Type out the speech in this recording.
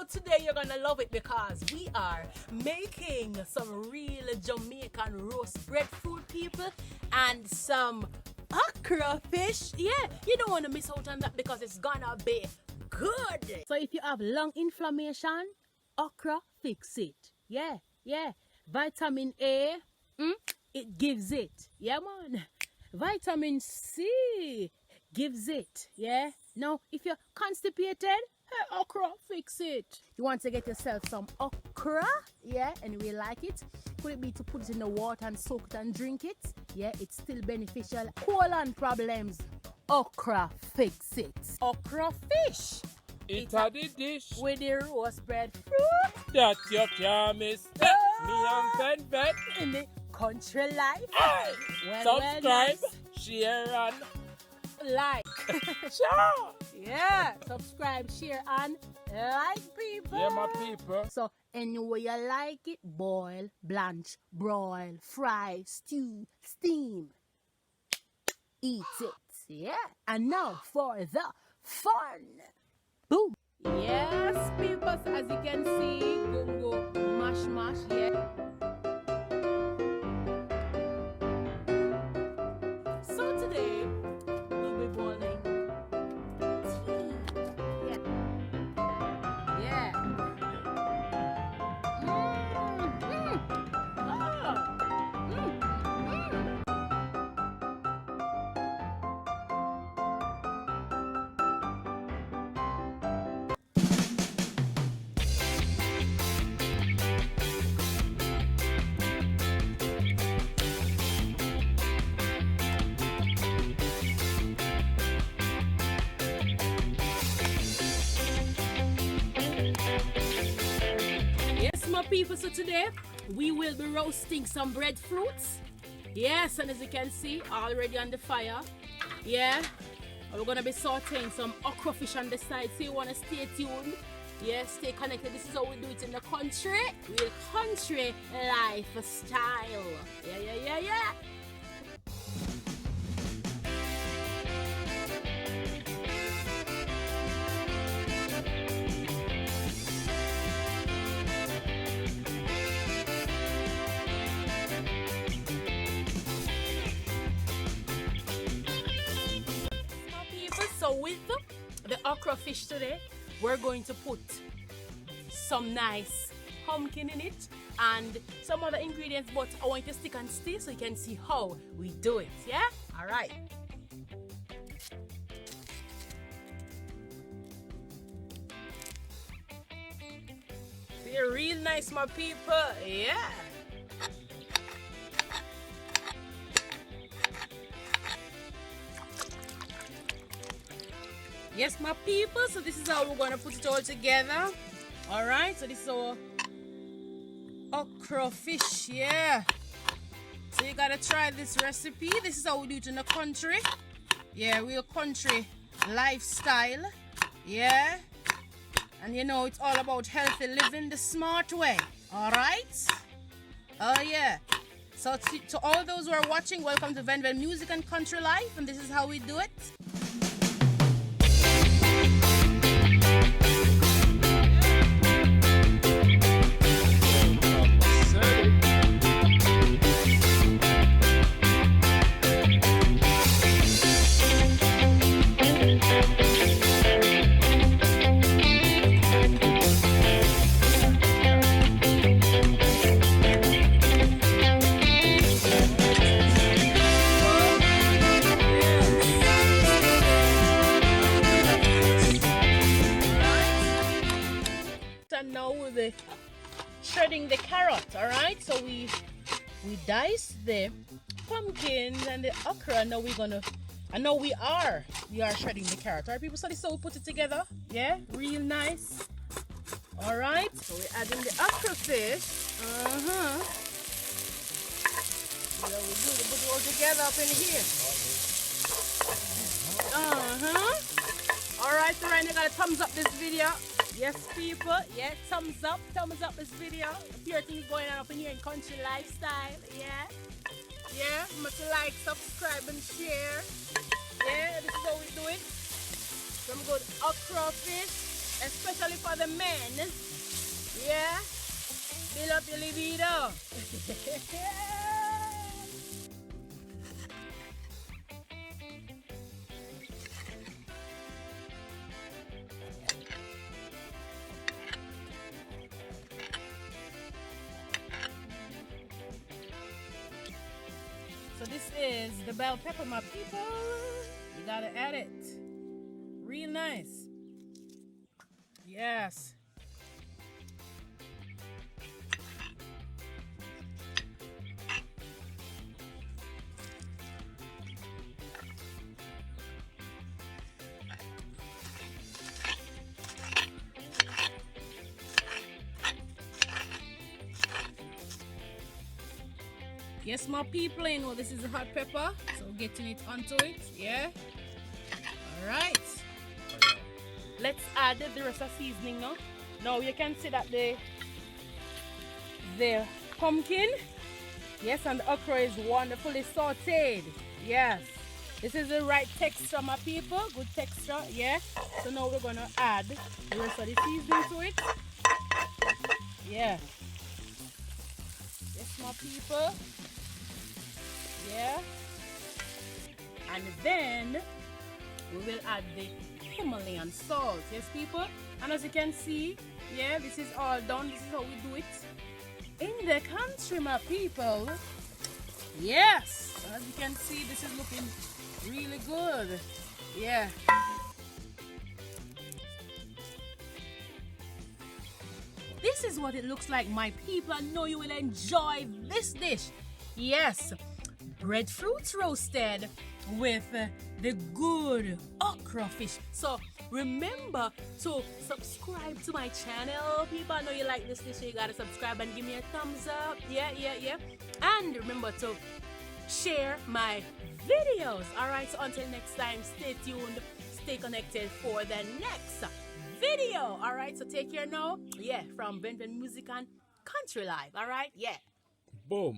today you're gonna love it because we are making some real Jamaican roast breadfruit, people, and some okra fish. Yeah, you don't want to miss out on that because it's gonna be good. So if you have lung inflammation, okra fix it. Yeah. Vitamin A, it gives it. Yeah, man. Vitamin C gives it. Yeah. Now, if you're constipated, hey, okra fix it. You want to get yourself some okra? Yeah, and we like it. Could it be to put it in the water and soak it and drink it? Yeah, it's still beneficial. Colon problems, okra fix it. Okra fish. It's a the dish With the roast breadfruit that you can't miss. Me and Ven in the country life. Hey, Well, subscribe, nice. share, and Like. share. Yeah, subscribe, share, and like, people. Yeah, my people. So, any way you like it, boil, blanch, broil, fry, stew, steam. Eat it. Yeah. And now for the fun. Boom. Yes, people, so as you can see, go mash, yeah. So today, we'll be boiling tea. Yeah. Yes, my people, so today we will be roasting some breadfruits. Yes, and as you can see, already on the fire. Yeah, and we're gonna be sauteing some okra fish on the side, so you wanna stay tuned. Yeah, stay connected. This is how we do it in the country. Real country lifestyle. Yeah. So with the okra fish today, we're going to put some nice pumpkin in it and some other ingredients, but I want you to stick and stay so you can see how we do it. Yeah? Alright. They're real nice, my people. Yeah. Yes, my people, so this is how we're going to put it all together. Alright, so this is our okra fish, yeah. So you gotta try this recipe. This is how we do it in the country. Yeah, real country lifestyle. Yeah. And you know, it's all about healthy living the smart way. Alright? Oh yeah. So to all those who are watching, welcome to venvenmusic and country life, and this is how we do it. And now we're shredding the carrot. All right, so we dice the pumpkins and the okra. Now we are shredding the carrot. All right, people, so this is how we put it together. Yeah, real nice. All right, so we're adding the okra fish. Yeah, we do put it all together up in here. All right, so right now, gotta thumbs up this video. Yes, people. Yeah, thumbs up this video. A few things going on up in here in country lifestyle. Yeah, much like, subscribe, and share. Yeah, this is how we do it. Some good okra fish. especially for the men. Yeah, build up your libido. So this is the bell pepper, my people. You gotta add it. Real nice. Yes. Yes, my people, you know this is a hot pepper, so getting it onto it, yeah. All right. Let's add the rest of seasoning now. Now you can see that the pumpkin, yes, and the okra is wonderfully sauteed. Yes, this is the right texture, my people. Good texture, yeah. So now we're gonna add the rest of the seasoning to it. Yeah. Yes, my people. Yeah. And then we will add the Himalayan salt. Yes, people. And as you can see, yeah, this is all done. This is how we do it in the country, my people. Yes. As you can see, this is looking really good. Yeah. This is what it looks like, my people. I know you will enjoy this dish. Yes. Breadfruits roasted with the good okra fish. So remember to subscribe to my channel, people. I know you like this dish, so you gotta subscribe and give me a thumbs up. Yeah. And remember to share my videos. Alright, so until next time, stay tuned, stay connected for the next video. Alright, so take care now. Yeah, from venvenmusic and country life. Alright, yeah. Boom.